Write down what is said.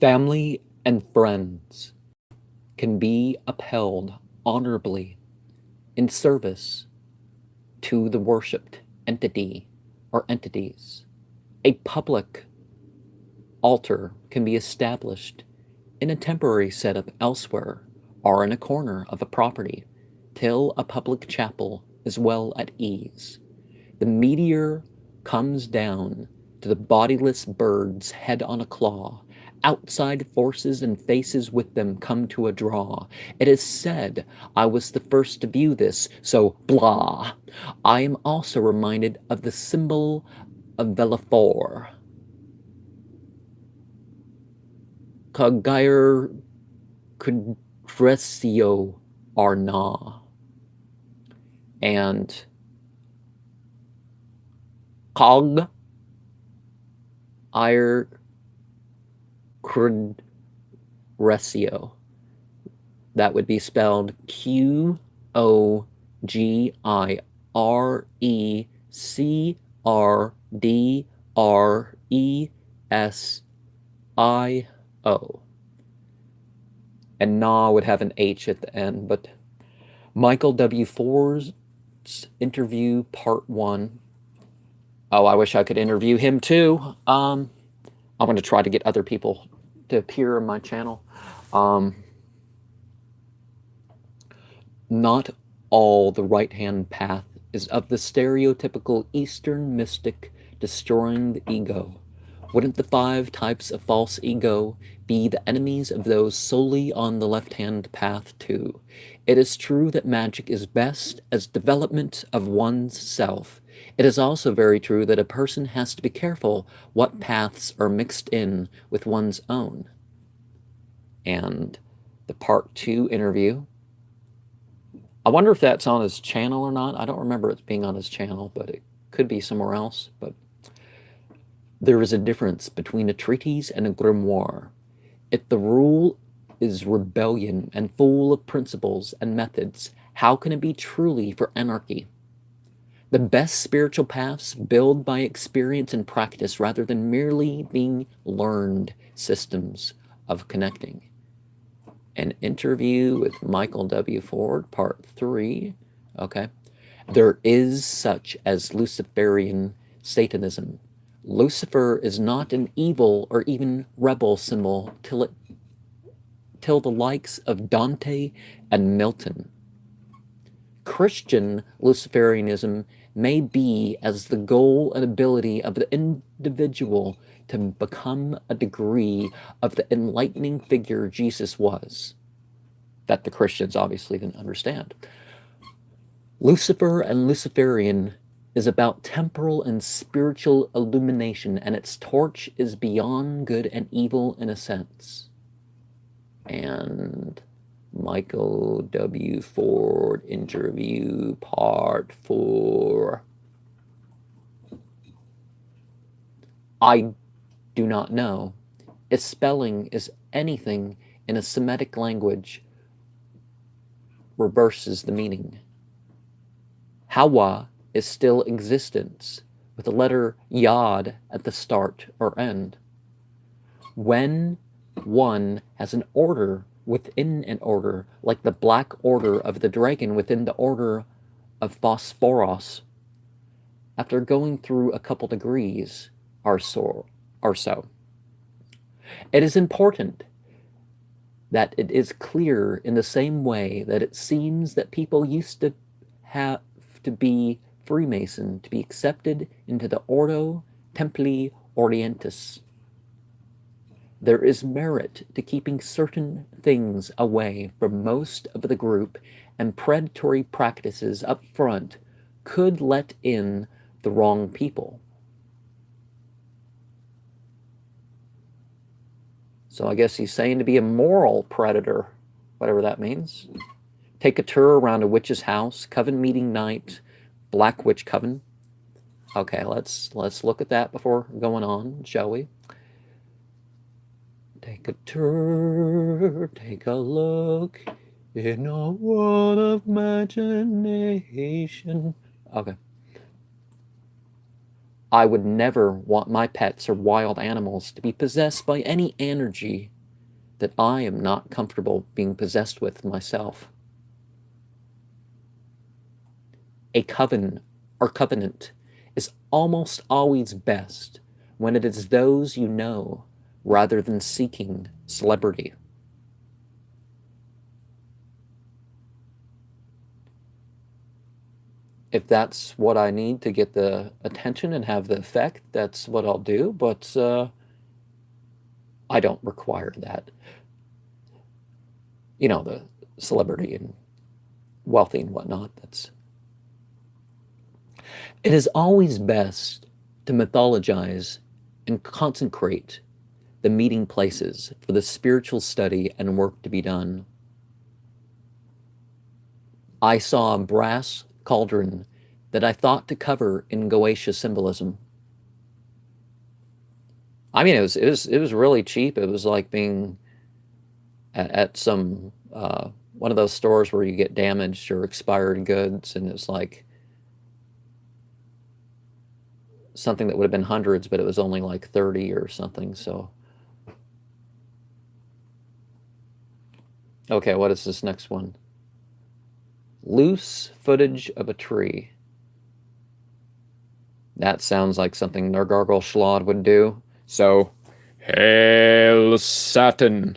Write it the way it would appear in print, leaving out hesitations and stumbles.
Family and friends can be upheld honorably in service to the worshipped entity or entities. A public altar can be established in a temporary setup elsewhere or in a corner of a property till a public chapel is well at ease. The meteor comes down to the bodiless bird's head on a claw. Outside forces and faces with them come to a draw. It is said I was the first to view this, so blah. I am also reminded of the symbol of Velafor. Kagair Kudresio Arna. And Cog Ir Kudresio. That would be spelled Qogircresio. And Na would have an H at the end, but Michael W. Ford's interview, part 1. Oh, I wish I could interview him too. I'm going to try to get other people to appear on my channel. Not all the right-hand path is of the stereotypical Eastern mystic destroying the ego. Wouldn't the 5 types of false ego be the enemies of those solely on the left-hand path too? It is true that magic is best as development of one's self. It is also very true that a person has to be careful what paths are mixed in with one's own. And the part 2 interview, I wonder if that's on his channel or not. I don't remember it being on his channel, but it could be somewhere else. But there is a difference between a treatise and a grimoire. If the rule is rebellion and full of principles and methods, how can it be truly for anarchy? The best spiritual paths build by experience and practice rather than merely being learned systems of connecting. An interview with Michael W. Ford, part 3. Okay. There is such as Luciferian Satanism. Lucifer is not an evil or even rebel symbol till the likes of Dante and Milton. Christian Luciferianism may be as the goal and ability of the individual to become a degree of the enlightening figure Jesus was, that the Christians obviously didn't understand. Lucifer and Luciferian is about temporal and spiritual illumination, and its torch is beyond good and evil in a sense. And Michael W. Ford interview, part 4. I do not know if spelling is anything in a Semitic language reverses the meaning. Hawa is still existence with the letter Yod at the start or end. When one has an order within an order, like the black order of the dragon within the order of Phosphoros, after going through a couple degrees or so. It is important that it is clear in the same way that it seems that people used to have to be Freemason to be accepted into the Ordo Templi Orientis. There is merit to keeping certain things away from most of the group, and predatory practices up front could let in the wrong people. So I guess he's saying to be a moral predator, whatever that means. Take a tour around a witch's house, coven meeting night, black witch coven. Okay, let's look at that before going on, shall we? Take a tour, take a look in a world of imagination. Okay. I would never want my pets or wild animals to be possessed by any energy that I am not comfortable being possessed with myself. A coven or covenant is almost always best when it is those you know rather than seeking celebrity. If that's what I need to get the attention and have the effect, that's what I'll do, but I don't require that. You know, the celebrity and wealthy and whatnot. It is always best to mythologize and consecrate the meeting places for the spiritual study and work to be done. I saw a brass cauldron that I thought to cover in Goetia symbolism. I mean, it was really cheap. It was like being at some one of those stores where you get damaged or expired goods, and it's like something that would have been hundreds, but it was only like 30 or something. So, okay, what is this next one? Loose footage of a tree. That sounds like something Nargargole Shlod would do. So, hail Saturn!